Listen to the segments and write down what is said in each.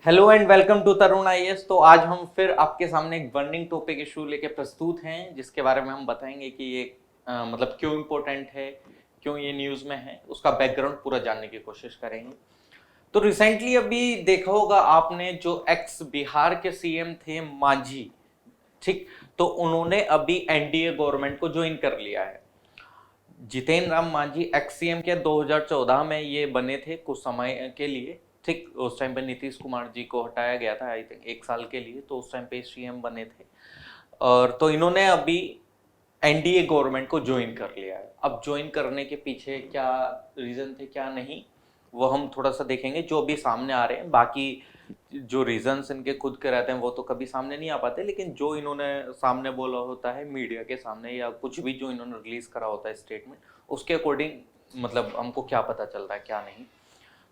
Hello and welcome to Tarun IAS. तो आज हम फिर आपके सामने एक बर्निंग टॉपिक इशू लेके प्रस्तुत हैं, जिसके बारे में हम बताएंगे कि ये मतलब क्यों इम्पोर्टेंट है, क्यों ये न्यूज़ में है, उसका बैकग्राउंड पूरा जानने की कोशिश करेंगे। तो रिसेंटली अभी देखा होगा आपने, जो एक्स बिहार के सीएम थे मांझी, ठीक, तो उन्होंने अभी एनडीए गवर्नमेंट को ज्वाइन कर लिया है। जितेन राम मांझी एक्स सीएम के 2014 में ये बने थे कुछ समय के लिए, ठीक। उस टाइम पे नीतीश कुमार जी को हटाया गया था, आई थिंक 1 साल के लिए, तो उस टाइम पे सीएम बने थे। और तो इन्होंने अभी एनडीए गवर्नमेंट को ज्वाइन कर लिया है। अब ज्वाइन करने के पीछे क्या रीजन थे क्या नहीं, वो हम थोड़ा सा देखेंगे जो अभी सामने आ रहे हैं। बाकी जो रीजंस इनके खुद के रहते हैं वो तो कभी सामने नहीं आ पाते, लेकिन जो इन्होंने सामने बोला होता है मीडिया के सामने, या कुछ भी जो इन्होंने रिलीज करा होता है स्टेटमेंट, उसके अकॉर्डिंग मतलब हमको क्या पता चल रहा है क्या नहीं।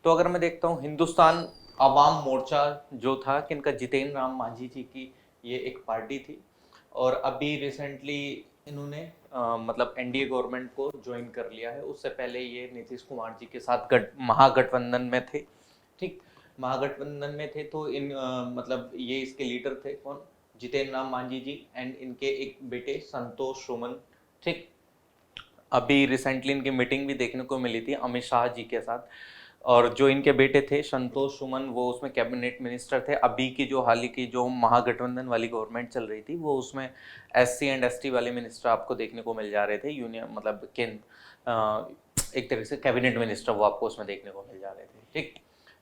तो अगर मैं देखता हूँ, हिंदुस्तान अवाम मोर्चा जो था, किनका, जितेन राम मांझी जी की ये एक पार्टी थी। और अभी रिसेंटली इन्होंने मतलब एनडीए गवर्नमेंट को ज्वाइन कर लिया है। उससे पहले ये नीतीश कुमार जी के साथ महागठबंधन में थे, ठीक। महागठबंधन में थे तो मतलब ये इसके लीडर थे कौन, जितेन राम मांझी जी एंड इनके एक बेटे संतोष सुमन, ठीक। अभी रिसेंटली इनकी मीटिंग भी देखने को मिली थी अमित शाह जी के साथ। और जो इनके बेटे थे संतोष सुमन, वो उसमें कैबिनेट मिनिस्टर थे। अभी की जो हाल ही की जो महागठबंधन वाली गवर्नमेंट चल रही थी, वो उसमें एससी एंड एसटी वाले मिनिस्टर आपको देखने को मिल जा रहे थे, यूनियन मतलब एक तरह से कैबिनेट मिनिस्टर वो आपको उसमें देखने को मिल जा रहे थे, ठीक।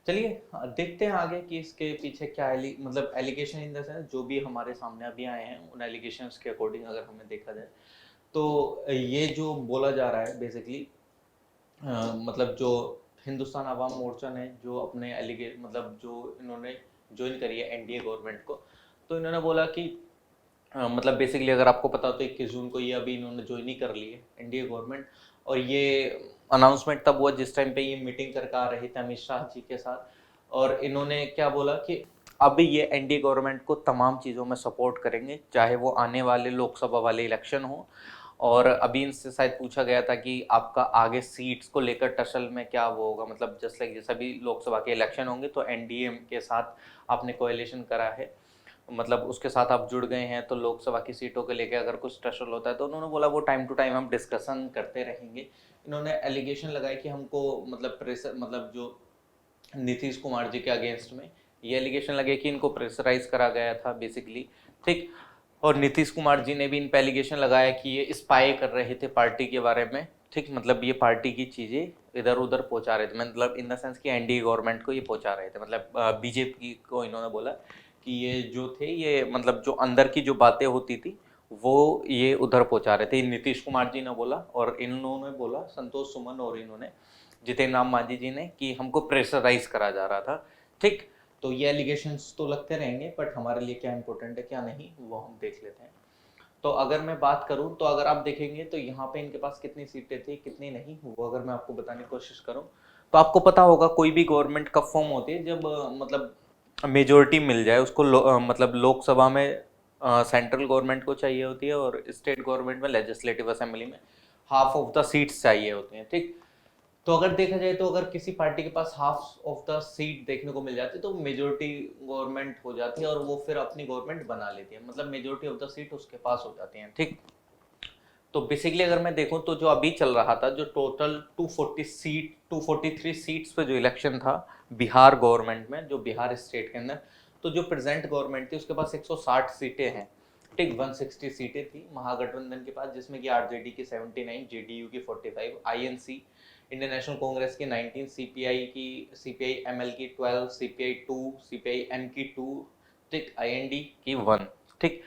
चलिए देखते हैं आगे कि इसके पीछे क्या मतलब एलिगेशन इन द सेंस जो भी हमारे सामने अभी आए हैं, उन एलिगेशंस के अकॉर्डिंग अगर हमें देखा जाए तो ये जो बोला जा रहा है बेसिकली, मतलब जो हिंदुस्तान आवाम मोर्चा ने जो अपने एलिगे मतलब जो इन्होंने ज्वाइन करी है एनडीए गवर्नमेंट को, तो इन्होंने बोला कि मतलब बेसिकली अगर आपको पता हो तो 21 जून को ये अभी इन्होंने ज्वाइन ही कर ली है एनडीए गवर्नमेंट। और ये अनाउंसमेंट तब हुआ जिस टाइम पे ये मीटिंग करके आ रहे थे अमित शाह जी के साथ। और इन्होंने क्या बोला कि अभी ये एनडीए गवर्नमेंट को तमाम चीज़ों में सपोर्ट करेंगे, चाहे वो आने वाले लोकसभा वाले इलेक्शन हो। और अभी इनसे शायद पूछा गया था कि आपका आगे सीट्स को लेकर टसल में क्या वो होगा, मतलब जस्ट लाइक जैसे भी लोकसभा के इलेक्शन होंगे तो एनडीए के साथ आपने कोएलिशन करा है, मतलब उसके साथ आप जुड़ गए हैं, तो लोकसभा की सीटों को लेकर अगर कुछ टसल होता है तो उन्होंने बोला वो टाइम टू टाइम हम डिस्कशन करते रहेंगे। इन्होंने एलिगेशन लगाया कि हमको मतलब प्रेशर, मतलब जो नीतीश कुमार जी के अगेंस्ट में ये एलिगेशन लगे कि इनको प्रेशराइज करा गया था बेसिकली, ठीक। और नीतीश कुमार जी ने भी इन पे एलिगेशन लगाया कि ये स्पाई कर रहे थे पार्टी के बारे में, ठीक। मतलब ये पार्टी की चीज़ें इधर उधर पहुंचा रहे थे, मतलब इन द सेंस कि एनडीए गवर्नमेंट को ये पहुंचा रहे थे, मतलब बीजेपी को इन्होंने बोला कि ये जो थे ये मतलब जो अंदर की जो बातें होती थी वो ये उधर पहुंचा रहे थे, नीतीश कुमार जी ने बोला। और इन्होंने बोला संतोष सुमन और इन्होंने जितेन राम मांझी जी ने कि हमको प्रेशराइज करा जा रहा था, ठीक। तो ये एलिगेशंस तो लगते रहेंगे, बट हमारे लिए क्या इंपॉर्टेंट है क्या नहीं वो हम देख लेते हैं। तो अगर मैं बात करूं तो अगर आप देखेंगे तो यहाँ पे इनके पास कितनी सीटें थी कितनी नहीं, वो अगर मैं आपको बताने की कोशिश करूं तो आपको पता होगा कोई भी गवर्नमेंट कब फॉर्म होती है, जब मतलब मेजोरिटी मिल जाए उसको, मतलब लोकसभा में सेंट्रल गवर्नमेंट को चाहिए होती है, और स्टेट गवर्नमेंट में लेजिस्लेटिव असेंबली में हाफ ऑफ द सीट्स चाहिए होती हैं, ठीक। तो अगर देखा जाए तो अगर किसी पार्टी के पास हाफ ऑफ द सीट देखने को मिल जाती है तो मेजोरिटी गवर्नमेंट हो जाती है, और वो फिर अपनी गवर्नमेंट बना लेती है, मतलब मेजोरिटी ऑफ द सीट उसके पास हो जाती है, ठीक। तो बेसिकली अगर मैं देखूं तो जो अभी चल रहा था, जो टोटल 243 सीट्स पे जो इलेक्शन था बिहार गवर्नमेंट में, जो बिहार स्टेट के अंदर, तो जो प्रेजेंट गवर्नमेंट थी उसके पास 160 सीटें हैं, ठीक। 160 सीटें थी महागठबंधन के पास, जिसमें कि आरजेडी की 79, जेडीयू की 45, आईएनसी इंडियन नेशनल कांग्रेस की 19, सीपीआई एमएल की 12, सीपीआई 2, सीपीआई एन की 2, ठीक, आईएनडी की 1, ठीक।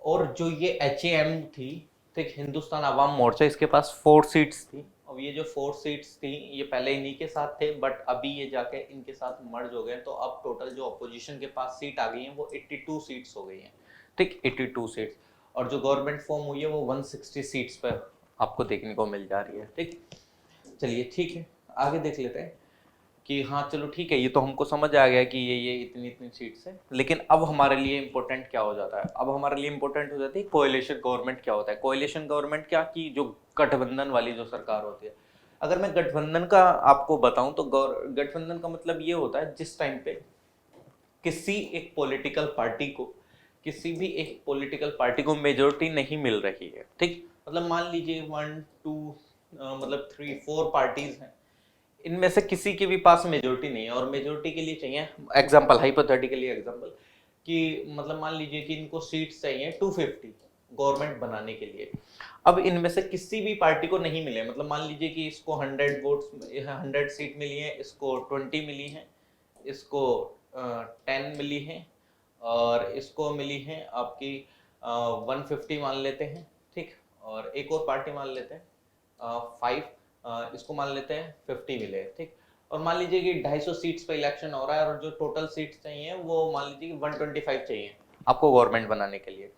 और जो ये एच थी, ठीक, हिंदुस्तान अवाम मोर्चा, इसके पास 4 सीट्स थी। अब ये जो 4 सीट्स थी ये पहले इन्हीं के साथ थे, बट अभी ये जाके इनके साथ मर्ज हो गए, तो अब टोटल जो अपोजिशन के पास सीट आ गई है वो 82 सीट्स हो गई हैं, ठीक, 82 सीट्स। और जो गवर्नमेंट फॉर्म हुई है वो 160 सीट्स पर आपको देखने को मिल जा रही है, ठीक। चलिए ठीक है, आगे देख लेते हैं कि हाँ चलो ठीक है, ये तो हमको समझ आ गया कि ये इतनी इतनी सीट्स है, लेकिन अब हमारे लिए इंपॉर्टेंट क्या हो जाता है, अब हमारे लिए इंपॉर्टेंट हो जाती है कोएलिशन गवर्नमेंट क्या होता है। कोएलिशन गवर्नमेंट क्या, कि जो गठबंधन वाली जो सरकार होती है। अगर मैं गठबंधन का आपको बताऊं तो गठबंधन का मतलब ये होता है जिस टाइम पे किसी एक पॉलिटिकल पार्टी को मेजोरिटी नहीं मिल रही है, ठीक। मतलब मान लीजिए 3-4 पार्टीज हैं, इनमें से किसी के भी पास मेजोरिटी नहीं है, और मेजोरिटी के लिए चाहिए एग्जांपल, हाइपोथेटिकली एग्जांपल, कि मतलब मान लीजिए कि इनको सीट्स चाहिए 250 गवर्नमेंट बनाने के लिए। अब इनमें से किसी भी पार्टी को नहीं मिले, मतलब मान लीजिए कि इसको 100 वोट्स 100 सीट मिली है, इसको 20 मिली है, इसको 10 मिली है, और इसको मिली है आपकी 150 मान लेते हैं, ठीक। और एक और पार्टी मान लेते हैं 5, इसको मान लेते हैं 50 मिले, ठीक। और मान लीजिए कि 250 सीट्स पे इलेक्शन हो रहा है, और जो टोटल सीट्स चाहिए वो मान लीजिए कि 125 चाहिए आपको गवर्नमेंट बनाने के लिए।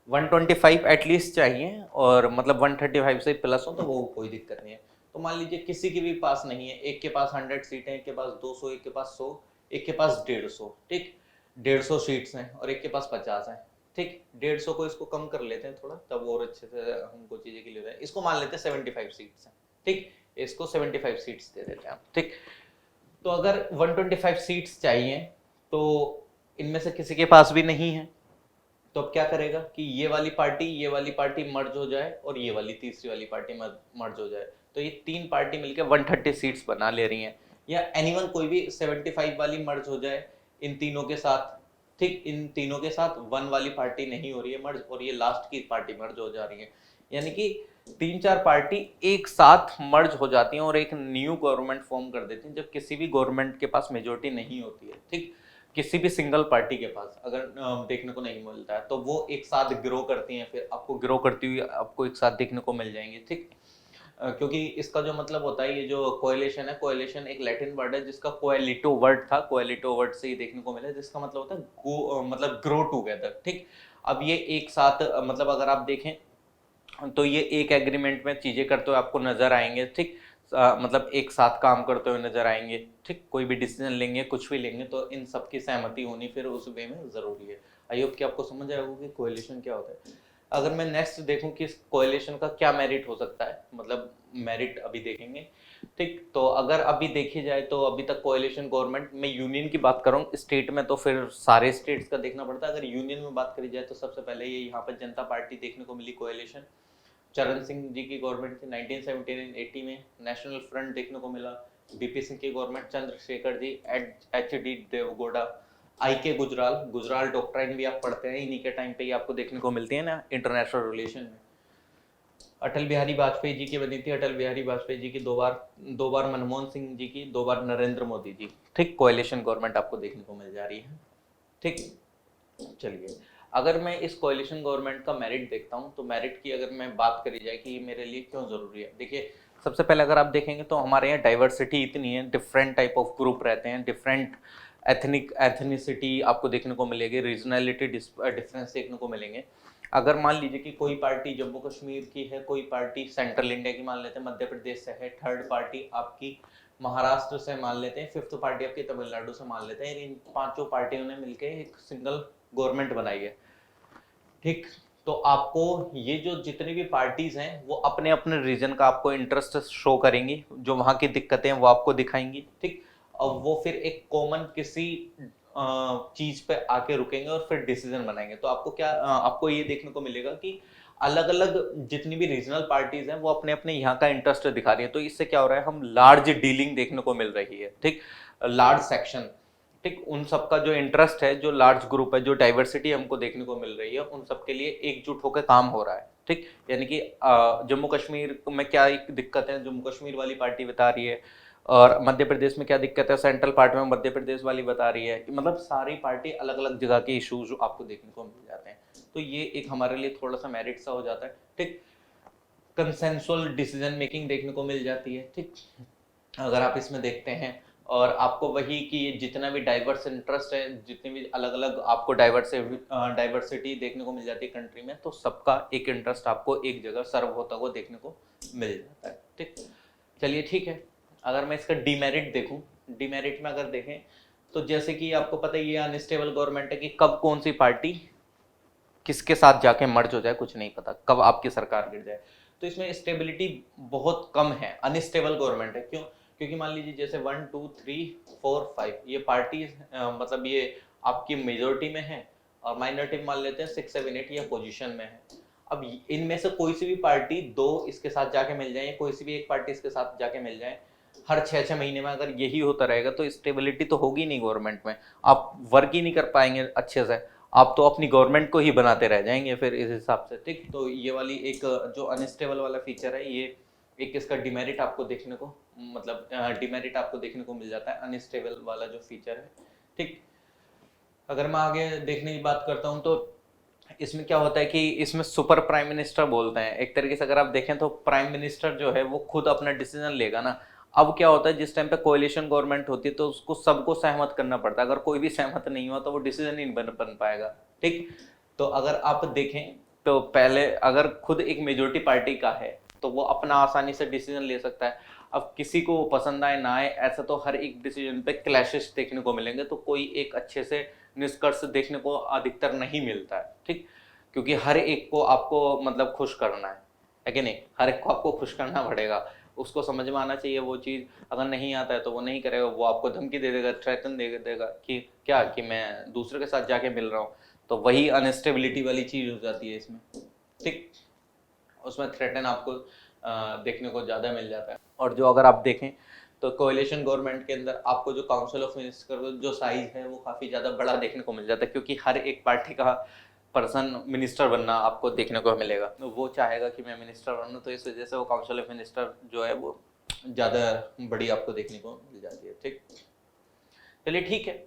125 एटलीस्ट चाहिए, और मतलब 135 से प्लस हो तो वो कोई दिक्कत नहीं है। तो मान लीजिए किसी के भी पास नहीं है, एक के पास 100 सीट है, एक के पास 200, एक के पास 100, एक के पास 150, ठीक। 150 सीट्स हैं और एक के पास 50 है, ठीक। 150 को इसको कम कर लेते हैं थोड़ा, तब और अच्छे से हमको चीजें क्लियर है। इसको मान लेते हैं 75 सीट्स हैं, ठीक। इसको 75 सीट्स दे देते हैं, ठीक। तो अगर 125 सीट्स चाहिए, तो इनमें से किसी के पास भी नहीं है, तो अब क्या करेगा कि ये वाली पार्टी मर्ज हो जाए, और ये वाली तीसरी वाली पार्टी मर्ज हो जाए, तो ये 3 पार्टी मिलकर 130 सीट्स बना ले रही हैं। या एनीवन कोई भी 75 वाली मर्ज हो जाए इन तीनों के साथ, ठीक। इन तीनों के साथ 1 वाली पार्टी नहीं हो रही है मर्ज, और ये लास्ट की पार्टी मर्ज हो जा रही है। यानी कि 3-4 पार्टी एक साथ मर्ज हो जाती हैं और एक न्यू गवर्नमेंट फॉर्म कर देती हैं, जब किसी भी गवर्नमेंट के पास मेजोरिटी नहीं होती है, ठीक। किसी भी सिंगल पार्टी के पास अगर देखने को नहीं मिलता है, तो वो एक साथ ग्रो करती हैं, फिर आपको ग्रो करती हुई आपको एक साथ देखने को मिल जाएंगे, ठीक। क्योंकि इसका जो मतलब होता है, ये जो कोएलिशन है, कोएलिशन एक लैटिन वर्ड है जिसका कोएलिटो वर्ड था, कोएलिटो वर्ड से ही देखने को मिला, जिसका मतलब होता है मतलब ग्रो टुगेदर, ठीक। अब ये एक साथ मतलब अगर आप देखें तो ये एक एग्रीमेंट में चीजें करते हुए आपको नजर आएंगे, ठीक। मतलब एक साथ काम करते हुए नजर आएंगे, ठीक। कोई भी डिसीजन लेंगे, कुछ भी लेंगे, तो इन सबकी सहमति होनी फिर उस वे में जरूरी है। आई होप कि आपको समझ आया होगा कि कोएलिशन क्या होता है। अगर मैं नेक्स्ट देखूं कि इस कोएलिशन का क्या मेरिट हो सकता है, मतलब मेरिट अभी देखेंगे, ठीक। तो अगर अभी देखी जाए तो अभी तक कोएलिशन गवर्नमेंट में, यूनियन की बात करूं, स्टेट में तो फिर सारे स्टेट्स का देखना पड़ता है। अगर यूनियन में बात करी जाए तो सबसे पहले ये यहाँ पर जनता पार्टी देखने को मिली कोएलिशन, चरण सिंह जी की गवर्नमेंट थी 1979-80 में। नेशनल फ्रंट देखने को मिला, बीपी सिंह की government, Chandrashekhar ji, H D Deve Gowda, आई के गुजराल, गुजराल डॉक्ट्राइन भी आप पढ़ते हैं, इन्हीं के टाइम पे ही आपको देखने को मिलती है ना इंटरनेशनल रिलेशन में। अटल बिहारी वाजपेयी जी की बनी थी, अटल बिहारी वाजपेयी जी की दो बार मनमोहन सिंह जी की, 2 बार नरेंद्र मोदी जी, ठीक। कोएलिशन गवर्नमेंट आपको देखने को मिल जा रही है, ठीक। चलिए, अगर मैं इस कोएलिशन गवर्नमेंट का मेरिट देखता हूं, तो मेरिट की अगर मैं बात करी जाए कि मेरे लिए क्यों जरूरी है, देखिए सबसे पहले अगर आप देखेंगे तो हमारे यहाँ डाइवर्सिटी इतनी है, डिफरेंट टाइप ऑफ ग्रुप रहते हैं, डिफरेंट एथनिसिटी आपको देखने को मिलेगी, रीजनलिटी डिफरेंस देखने को मिलेंगे। अगर मान लीजिए कि कोई पार्टी जम्मू कश्मीर की है, कोई पार्टी सेंट्रल इंडिया की मान लेते हैं, मध्य प्रदेश से है, थर्ड पार्टी आपकी महाराष्ट्र से मान लेते हैं, फिफ्थ पार्टी आपकी तमिलनाडु से मान लेते हैं, इन 5 पार्टियों ने मिलकर एक सिंगल गवर्नमेंट बनाई है, ठीक। तो आपको ये जो जितनी भी पार्टीज हैं वो अपने अपने रीजन का आपको इंटरेस्ट शो करेंगी, जो वहां की दिक्कतें हैं वो आपको दिखाएंगी, ठीक। और वो फिर एक कॉमन किसी चीज पे आके रुकेंगे और फिर डिसीजन बनाएंगे। तो आपको क्या आपको ये देखने को मिलेगा कि अलग अलग जितनी भी रीजनल पार्टीज हैं वो अपने अपने यहाँ का इंटरेस्ट दिखा रही है। तो इससे क्या हो रहा है, हम लार्ज डीलिंग देखने को मिल रही है, ठीक। लार्ज सेक्शन, ठीक। उन सबका जो इंटरेस्ट है, जो लार्ज ग्रुप है, जो डाइवर्सिटी हमको देखने को मिल रही है, उन सबके लिए एकजुट होकर काम हो रहा है, ठीक। यानी कि जम्मू कश्मीर में क्या एक दिक्कत है, जम्मू कश्मीर वाली पार्टी बता रही है, और मध्य प्रदेश में क्या दिक्कत है, सेंट्रल पार्टी में मध्य प्रदेश वाली बता रही है। मतलब सारी पार्टी अलग अलग जगह के इश्यूज आपको देखने को मिल जाते हैं। तो ये एक हमारे लिए थोड़ा सा मेरिट सा हो जाता है, ठीक। कंसेंसुअल डिसीजन मेकिंग देखने को मिल जाती है, ठीक। अगर आप इसमें देखते हैं, और आपको वही कि जितना भी डाइवर्स इंटरेस्ट है, जितनी भी अलग अलग आपको डाइवर्सिटी देखने को मिल जाती है कंट्री में, तो सबका एक इंटरेस्ट आपको एक जगह सर्व होता हुआ देखने को मिल जाता है, ठीक। चलिए ठीक है। अगर मैं इसका डीमेरिट देखूं, डीमेरिट में अगर देखें तो जैसे कि आपको पता है ये अनस्टेबल गवर्नमेंट है, कि कब कौन सी पार्टी किसके साथ जाके मर्ज हो जाए कुछ नहीं पता, कब आपकी सरकार गिर जाए। तो इसमें स्टेबिलिटी बहुत कम है, अनस्टेबल गवर्नमेंट है। क्यों? क्योंकि मान लीजिए जैसे 1 2 3 4 5 ये पार्टी मतलब ये आपकी मेजोरिटी में है और माइनॉरिटी मान लेते हैं 6, 7, 8 या पोजीशन में है। अब इनमें से कोई सी भी पार्टी दो इसके साथ जाके मिल जाए या कोई सी भी एक पार्टी इसके साथ जाके मिल जाए, हर 6-6 महीने में अगर यही होता रहेगा तो स्टेबिलिटी तो होगी नहीं गवर्नमेंट में, आप वर्क ही नहीं कर पाएंगे अच्छे से, आप तो अपनी गवर्नमेंट को ही बनाते रह जाएंगे फिर इस हिसाब से। ठीक, तो ये वाली एक जो अनस्टेबल वाला फीचर है, ये एक इसका डिमेरिट आपको देखने को, मतलब डिमेरिट आपको देखने को मिल जाता है अनस्टेबल वाला जो फीचर है। ठीक, अगर मैं आगे देखने की बात करता हूँ तो इसमें क्या होता है कि इसमें सुपर प्राइम मिनिस्टर बोलते हैं एक तरीके से। अगर आप देखें तो प्राइम मिनिस्टर जो है वो खुद अपना डिसीजन लेगा ना। अब क्या होता है, जिस टाइम पे कोalition गवर्नमेंट होती है तो उसको सबको सहमत करना पड़ता है, अगर कोई भी सहमत नहीं हुआ तो वो डिसीजन ही नहीं बन पाएगा। ठीक, तो अगर आप देखें तो पहले अगर खुद एक मेजोरिटी पार्टी का है तो वो अपना आसानी से डिसीजन ले सकता है। अब किसी को पसंद आए ना आए, ऐसा तो हर एक डिसीजन पे क्लैशेस देखने को मिलेंगे, तो कोई एक अच्छे से निष्कर्ष देखने को अधिकतर नहीं मिलता है। ठीक, क्योंकि हर एक को आपको मतलब खुश करना है कि नहीं, हर एक को आपको खुश करना पड़ेगा, उसको समझ में आना चाहिए वो चीज़। अगर नहीं आता है तो वो नहीं करेगा, वो आपको धमकी दे देगा, थ्रेटन दे देगा कि क्या, कि मैं दूसरे के साथ जाके मिल रहा हूँ, तो वही अनस्टेबिलिटी वाली चीज़ हो जाती है इसमें। ठीक, उसमें थ्रेटन आपको देखने को ज़्यादा मिल जाता है। और जो अगर आप देखें तो कोएलिशन गवर्नमेंट के अंदर आपको जो काउंसिल ऑफ मिनिस्टर जो साइज है वो काफ़ी ज़्यादा बड़ा देखने को मिल जाता है, क्योंकि हर एक पार्टी का पर्सन मिनिस्टर बनना आपको देखने को मिलेगा, तो वो चाहेगा कि मैं मिनिस्टर बनूं, तो इस वजह से वो काउंसिल ऑफ मिनिस्टर जो है वो ज़्यादा बड़ी आपको देखने को मिल जाती है। ठीक, चलिए ठीक है,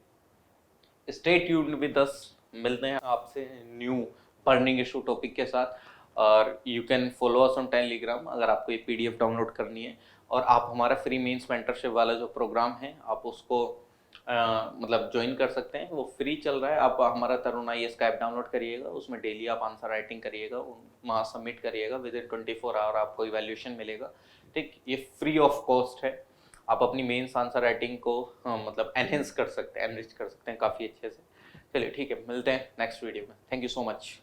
स्टे ट्यून्ड विद अस, मिलते हैं आपसे न्यू बर्निंग इशू टॉपिक के साथ। और you can follow us on Telegram अगर आपको ये PDF डाउनलोड करनी है, और आप हमारा फ्री मेंस मेंटरशिप वाला जो प्रोग्राम है आप उसको मतलब ज्वाइन कर सकते हैं, वो फ्री चल रहा है। आप हमारा तरुण IAS का ऐप डाउनलोड करिएगा, उसमें डेली आप आंसर राइटिंग करिएगा, वहाँ सबमिट करिएगा, विद इन 24 आवर आपको इवैल्यूएशन मिलेगा। ठीक, ये फ्री ऑफ कॉस्ट है, आप अपनी मेंस आंसर राइटिंग को मतलब एनहेंस कर सकते हैं, एनरिच कर सकते हैं काफ़ी अच्छे से। चलिए ठीक है, मिलते हैं नेक्स्ट वीडियो में। Thank you so much.